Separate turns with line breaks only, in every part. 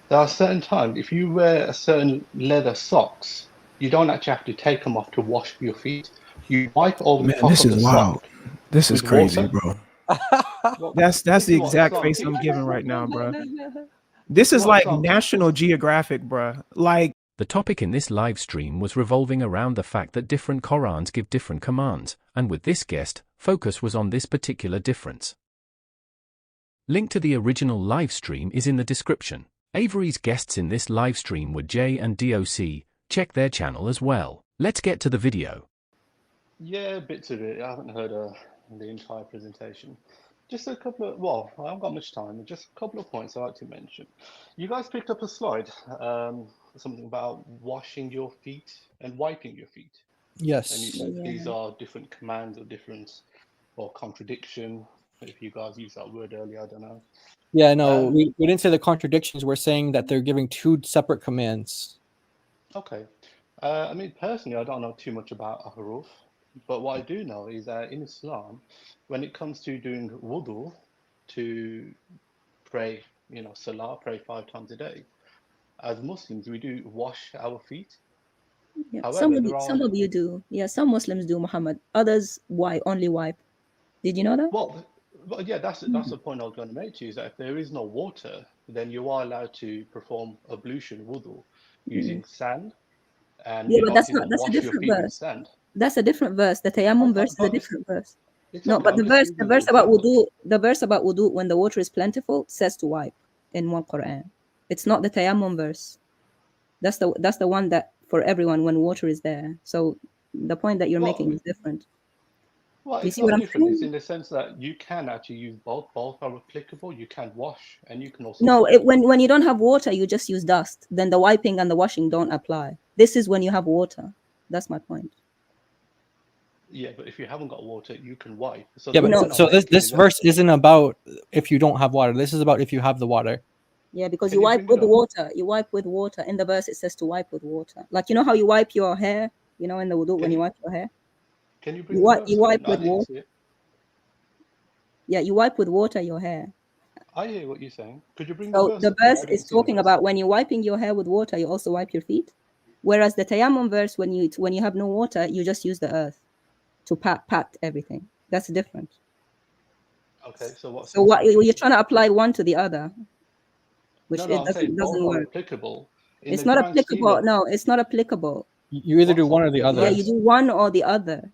There are certain times, if you wear a certain leather socks, you don't actually have to take them off to wash your feet. You wipe over the
Man,
top
this
of
is
the
wild.
sock
This is
with
crazy,
water.
bro.
Well,
That's
this
the
is what
exact
Islam
face I'm giving
teaches.
right now, bro.
This
This
is
is
what
like
Islam
National
teaches.
Geographic, bro. Like,
The topic in this live stream was revolving around the fact that different Qur'ans give different commands, and with this guest, focus was on this particular difference. Link to the original live stream is in the description. Avery's guests in this live stream were Jay and DOC. Check their channel as well. Let's get to the video.
Yeah, bits of it. I haven't heard the entire presentation. Just a couple of, well, I haven't got much time. Just a couple of points I'd like to mention. You guys picked up a slide, something about washing your feet and wiping your feet. And you
Yes.
said these
Yeah.
are different commands or different or contradiction. If you guys used that word earlier, I don't know.
Yeah, no, we didn't say the contradictions. We're saying that they're giving two separate commands.
Okay. I mean, personally, I don't know too much about Ahruf, but what I do know is that in Islam, when it comes to doing wudu, to pray, salah, pray 5 times a day, as Muslims, we do wash our feet.
Yeah.
However,
Some of you do. Yeah, some Muslims do, Muhammad. Others, why only wipe? Did you know that?
Well, yeah, that's the point I was going to make to you, is that if there is no water, then you are allowed to perform ablution, wudu, using sand, and
Yeah,
you
but
don't
that's a
wash your
different
feet with
verse.
sand.
That's a different verse. The tayammum verse is a
But
different verse.
it's
No,
okay.
but
I'm just using
the
the
verse about
example.
wudu, the verse about wudu when the water is plentiful says to wipe in one Quran. It's not the tayammum verse. That's the one that for everyone when water is there. So the point that you're making is different.
Well,
You
it's
see what
not
I'm
different. It's
saying?
in the sense that you can actually use both. Both are applicable. You can wash and you can also
No,
wipe.
when you don't have water, you just use dust. Then the wiping and the washing don't apply. This is when you have water. That's my point.
Yeah, but if you haven't got water, you can wipe. So
Yeah,
the
but
No.
point I'm
so this
making is that,
verse isn't about if you don't have water. This is about if you have the water.
Yeah, because
can
you
you
wipe
bring it
with
up?
water. You wipe with water. In the verse, it says to wipe with water. Like, you know how you wipe your hair? You know, in the wudu, when you wipe your hair?
Can you bring the verse
You
up?
wipe
I
with
didn't
water.
see it.
Yeah, you wipe with water your hair.
I hear what you're saying. Could you bring the
So
verse
the
up? Because
verse
I
is
didn't see the
talking
verse.
about when you're wiping your hair with water, you also wipe your feet. Whereas the tayammum verse, when you have no water, you just use the earth to pat everything. That's different.
Okay, so what's
So
the
what
difference?
you're trying to apply one to the other, which
No,
it
I'm saying both
doesn't
are
work.
applicable in
It's
the
not
grand scheme
applicable.
of
No, it's not applicable.
You either do
what's
one
not
or the
Yeah,
other.
you do one or the other.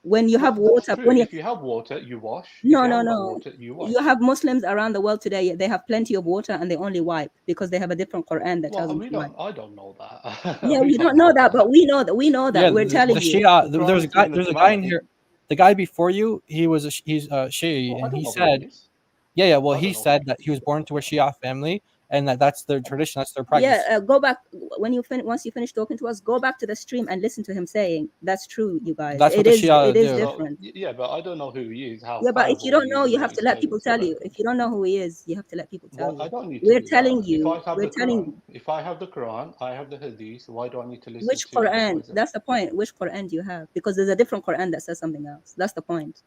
When you have
Well, that's
water,
true.
when you
If you have water, you wash. If
no,
you
no,
haven't got
no.
water, you wipe.
You have Muslims around the world today. They have plenty of water and they only wipe because they have a different Quran that tells
Well,
them to wipe.
I don't know that.
Yeah,
We
we
don't
don't know
know
that,
that.
but we know that. We know
Yeah,
that. We're
the
telling you.
Shia.
The
There's a
Quran says
guy.
in the
There's a
Quran,
guy in here. The guy before you, he's a Shia,
Well, I
and
don't
he
know who he
said,
is.
yeah. Well,
I
he
don't know who
said
he
that he
is.
was born to a Shia family, and that's their tradition. That's their practice.
Yeah, go back when once you finish talking to us. Go back to the stream and listen to him saying that's true, you guys.
That's what the Shia
It is
do.
different.
Yeah, but I don't know who he is, how
Yeah, but if you
fallible
don't
he
know,
is in
you
what
have
he
to let
says,
people tell
etc.
you. If you don't know who he is, you have to let people tell
Well, I
you.
don't need to
We're
do
telling
that. If I
you.
have
We're
the
telling
Quran,
you.
if I have the Quran, I have the Hadith. Why do I need to listen
Which
to
Quran?
XYZ?
That's the point. Which Quran do you have? Because there's a different Quran that says something else. That's the point.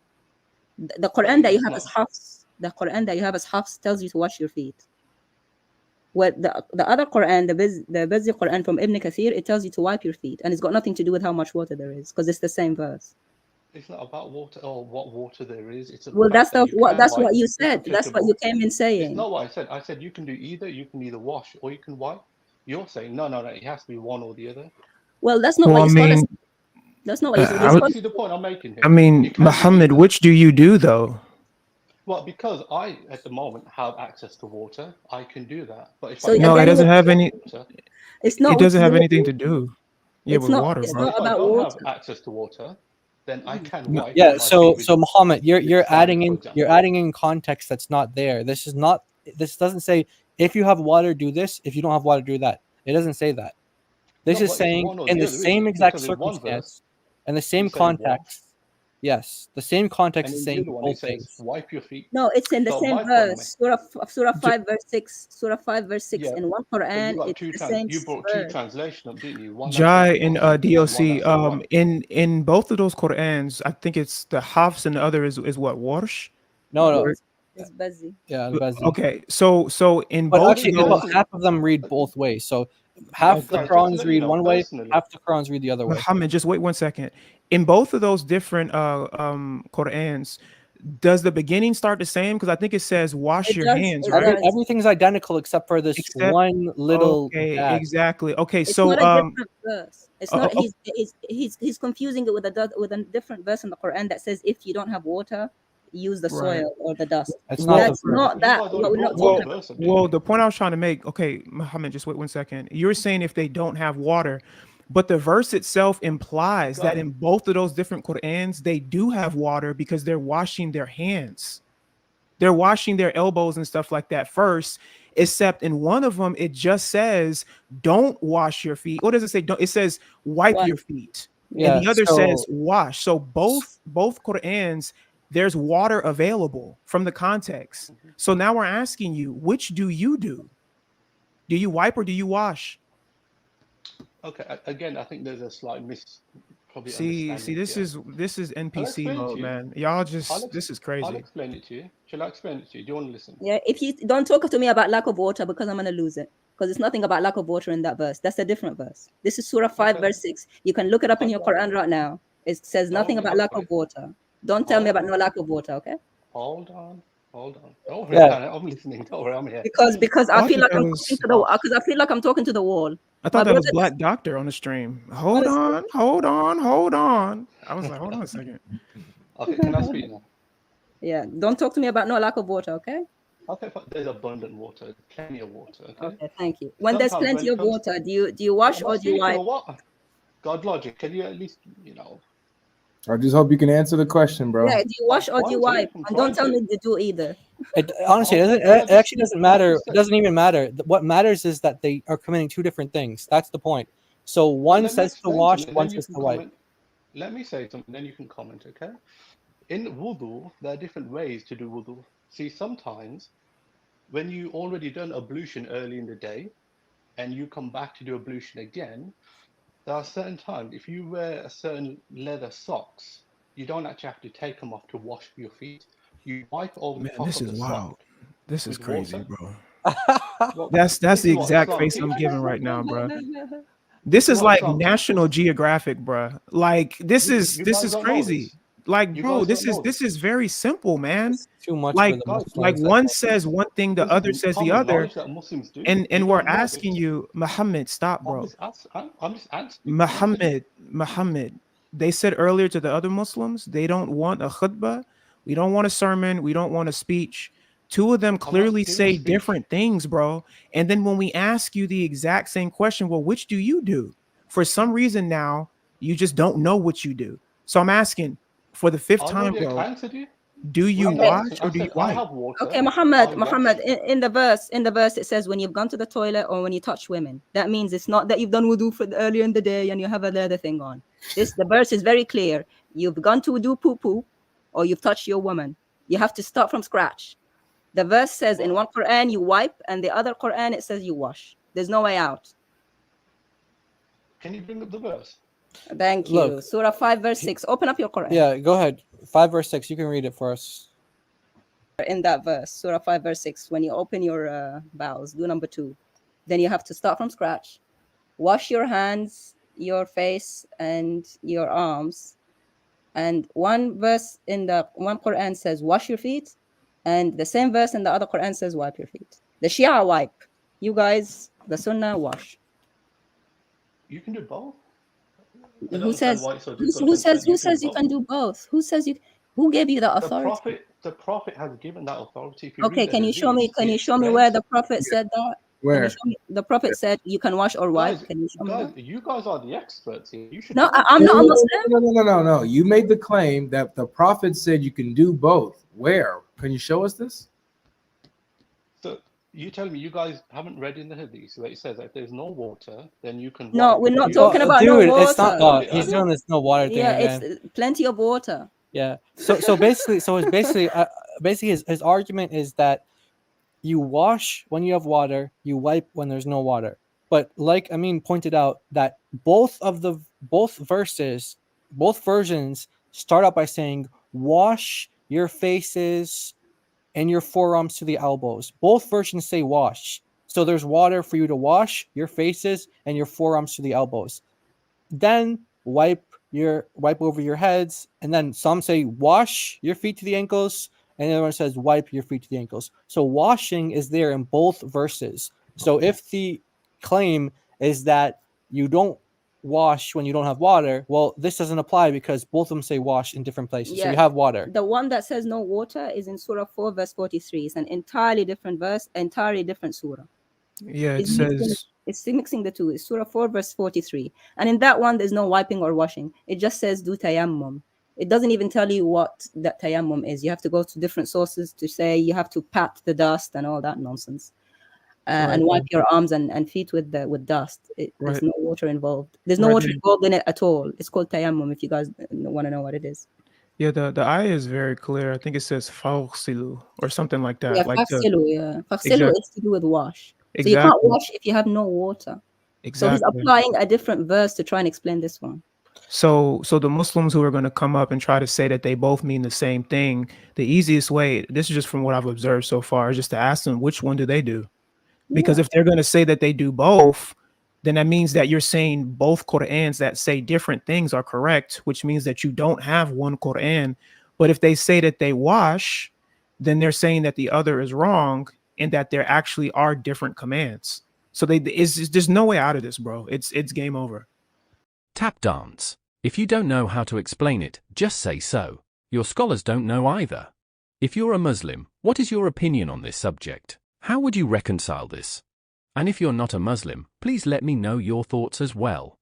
The
But
Quran that you
it's
have as
not.
Hafs, the Quran that you have as Hafs tells you to wash your feet. What the other Quran, the Bazzi Quran from Ibn Kathir, it tells you to wipe your feet, and it's got nothing to do with how much water there is, because it's the same verse.
It's not about water or what water there is. It's the
Well,
fact that you can
that's what
wipe.
you
It's
said. That's what you
applicable.
came in
It's
saying.
not what I said. I said you can do either. You can either wash or you can wipe. You're saying no. It has to be one or the other.
Well, that's not
well,
what
I
your scholars.
mean,
That's not what your
You
scholars.
see the point I'm making
I
here.
mean,
You can do
Muhammad,
either.
which do you do though?
Well, because I at the moment have access to water, I can do that. But if
So
I
No, it
don't
again,
have
doesn't have
access to
any.
water,
it's
It
not which
doesn't have anything to
water.
do. Yeah, with water,
It's
but
bro.
not
if I
about
don't have
water.
access to water, then I can
No,
wipe
Yeah.
my feet
So
with
Muhammad, you're
sand,
adding
for
in
example.
context that's not there. This is not. This doesn't say if you have water, do this. If you don't have water, do that. It doesn't say that. This
No,
is
but it's
saying
one or
in
the
the
other, isn't
same
it?
exact
Because in one verse
circumstance and the
you
same
say wash,
context. Yes, the same context
and
is
in the
saying
other one it
both
says
things.
wipe your feet.
No, it's in the
So
same
my point,
verse. Surah
J-
5 verse 6. Surah 5 verse 6.
yeah,
In one
but you
Quran,
got
it's the same
you brought two
verse.
translation up, didn't you? One that says
Jai
to
and
wash and one
DOC.
that says wipe.
In both of those Qurans, I think it's the Hafs and the other is what Warsh.
No,
Yes.
Right?
It's busy.
Yeah, Al-Bazi.
Okay, so in
But
both
actually,
of those,
about half of them read both ways. So half the
Guys, just to
Qurans
let you
read
know,
one way,
personally,
half the Qurans read the other way.
Muhammad, just wait 1 second. In both of those different Qur'ans, does the beginning start the same? Because I think it says wash
It
your
does.
hands,
It
right?
does.
Everything's identical except for this
Except
one little
okay,
dash.
exactly. Okay,
It's
so
not a different verse. It's not.
oh,
He's confusing it with a different verse in the Quran that says if you don't have water, use the
right.
soil or the dust.
It's
Well,
not the
That's
verse.
not
you
that.
guys
What
already
we're not
brought one
talking about.
verse up, didn't
Well,
you?
the point I was trying to make, okay, Muhammad, just wait 1 second. You're saying if they don't have water, but the verse itself implies that
Guys,
in both of those different Qur'ans, they do have water because they're washing their hands. They're washing their elbows and stuff like that first, except in one of them, it just says, don't wash your feet. What does it say? Don't, it says wipe
Why?
your feet. And
Yeah.
the other
So
says wash. So both Qur'ans, there's water available from the context. So now we're asking you, which do you do? Do you wipe or do you wash?
Okay, again, I think there's a slight probably
See,
understanding
this
here.
is
I'll
NPC
explain
mode,
to you.
man. Y'all
I'll
just this is
I'll
crazy.
explain it to you. Shall I explain it to you? Do you want to listen?
Yeah. If you don't talk to me about lack of water, because I'm gonna lose it. Because it's nothing about lack of water in that verse. That's a different verse. This is Surah 5,
Okay.
verse 6. You can look it up in your Quran right now. It says nothing
Hold
about
on,
lack of
wait.
water. Don't tell me about
Hold
no lack of water, okay?
Hold on. Don't worry,
Yeah.
man, I'm listening. Don't worry, I'm here.
Because
Oh,
I
I
feel
thought
like
that
I'm
was
talking to the because I feel like I'm talking to the wall.
I
My
thought that was
brother,
Black Doctor on the stream. Hold
honestly,
on, hold on, hold on. I was like, hold on a second.
Okay, can I speak now?
yeah. Don't talk to me about no lack of water, okay?
Okay, but there's abundant water, plenty of water. Okay.
Okay, thank you. When there's
Sometimes when
plenty
it
of
comes,
water, do you wash
I'm
or
not
do you
speaking
wipe?
or what? God logic, can you at least,
I just hope you can answer the question, bro.
Yeah, do you wash or do you wipe?
I'm
And don't tell
trying
me to do either.
it, honestly,
Oh,
it,
can I
it actually
just-
doesn't
can I
matter.
just
It
say-
doesn't even matter. What matters is that they are committing two different things. That's the point. So one
let me
says to
explain
wash,
something,
one
then you
says
can
to wipe.
comment. Let me say something, then you can comment, okay? In wudu, there are different ways to do wudu. See, sometimes when you already done ablution early in the day and you come back to do ablution again, there are certain times, if you wear a certain leather socks, you don't actually have to take them off to wash your feet. You wipe over the
Man,
top
this
of
is
the
wild.
sock
This is
with
crazy,
water.
bro.
Well,
That's
this
the
is what
exact
Islam
face I'm
teaches.
giving right now, bro.
This
This
is
is
what
like
Islam
National
teaches.
Geographic, bro. Like this
You
is
guys don't know
crazy.
this.
Like,
You
bro,
guys don't know
this is very simple, man.
It's too much
Like
for the
Guys,
like
Muslims.
one says one thing, the
this
other
is
says the
common
other,
knowledge that Muslims do.
and
You
we're
don't know
asking
this.
you, Muhammad, stop, bro.
I'm just answering.
Muhammad, they said earlier to the other Muslims, they don't want a khutbah, we don't want a sermon, we don't want a speech. Two of them
I'm not
clearly
giving a
say
speech.
different things, bro. And then when we ask you the exact same question, well, which do you do? For some reason now, you just don't know what you do. So I'm asking for the fifth
I
time,
already
bro,
answered you.
do you
When you
Okay.
wash
asked,
or
I
do you
said I
wipe?
have water.
Okay,
I
Muhammad,
wash.
in the verse it says when you've gone to the toilet or when you touch women. That means it's not that you've done wudu for earlier in the day and you have a leather thing on. The verse is very clear. You've gone to do poo poo or you've touched your woman. You have to start from scratch. The verse says in one Quran you wipe and the other Quran it says you wash. There's no way out.
Can you bring up the verse?
Thank you.
Look.
Surah 5 verse 6. Open up your Quran.
Yeah, go ahead. 5 verse 6. You can read it for us.
In that verse, Surah 5 verse 6, when you open your bowels, do number 2. Then you have to start from scratch. Wash your hands, your face, and your arms. And one verse in the one Quran says wash your feet, and the same verse in the other Quran says wipe your feet. The Shia wipe. You guys, the Sunnah wash.
You can do both. I don't
Who
understand
says
why it's so
who
difficult to
says
understand.
you can do both? Who says you? Who gave you the
The
authority?
prophet has given that authority. If you
Okay,
read the
can you show me?
hadith,
Can
he
you show me where
explains-
the prophet said that? Can you
Where?
show me? The prophet said you can wash or wipe.
Guys,
Can you show me
guys,
that?
you guys are the experts here. You should
No,
know
I'm not a
No,
Muslim.
no. You made the claim that the prophet said you can do both. Where? Can you show us this?
So you tell me you guys haven't read in the hadith where it says that if there's no water, then you can
No,
wipe.
we're not
You-
talking about no
Dude,
water.
it's not. He's doing this no water thing
Yeah,
again.
it's plenty of water.
Yeah. So basically his argument is that you wash when you have water, you wipe when there's no water. But like Amin pointed out, that both versions start out by saying wash your faces, and your forearms to the elbows. Both versions say wash. So there's water for you to wash your faces and your forearms to the elbows. Then wipe over your heads, and then some say wash your feet to the ankles, and the other one says wipe your feet to the ankles. So washing is there in both verses. So if the claim is that you don't wash when you don't have water, well, this doesn't apply because both of them say wash in different places. So
Yeah.
you have water.
The one that says no water is in Surah 4, verse 43. It's an entirely different verse, entirely different surah.
Yeah, it
It's mixing,
says
it's mixing the two. It's Surah 4, verse 43. And in that one, there's no wiping or washing. It just says do tayammum. It doesn't even tell you what that tayammum is. You have to go to different sources to say you have to pat the dust and all that nonsense. And wipe your arms and feet with dust. There's no water involved. There's no water involved in it at all. It's called tayammum if you guys want to know what it is.
Yeah, the ayah is very clear. I think it says fawsilu or something like that.
Yeah,
like
fafsilu, yeah. Fafsilu is to do with wash. So you
exactly.
can't wash if you have no water. So he's applying a different verse to try and explain this one.
So the Muslims who are going to come up and try to say that they both mean the same thing, the easiest way, this is just from what I've observed so far, is just to ask them which one do they do? Because if they're going to say that they do both, then that means that you're saying both Qur'ans that say different things are correct, which means that you don't have one Qur'an. But if they say that they wash, then they're saying that the other is wrong and that there actually are different commands. So there's no way out of this, bro. It's game over.
Tap dance. If you don't know how to explain it, just say so. Your scholars don't know either. If you're a Muslim, what is your opinion on this subject? How would you reconcile this? And if you're not a Muslim, please let me know your thoughts as well.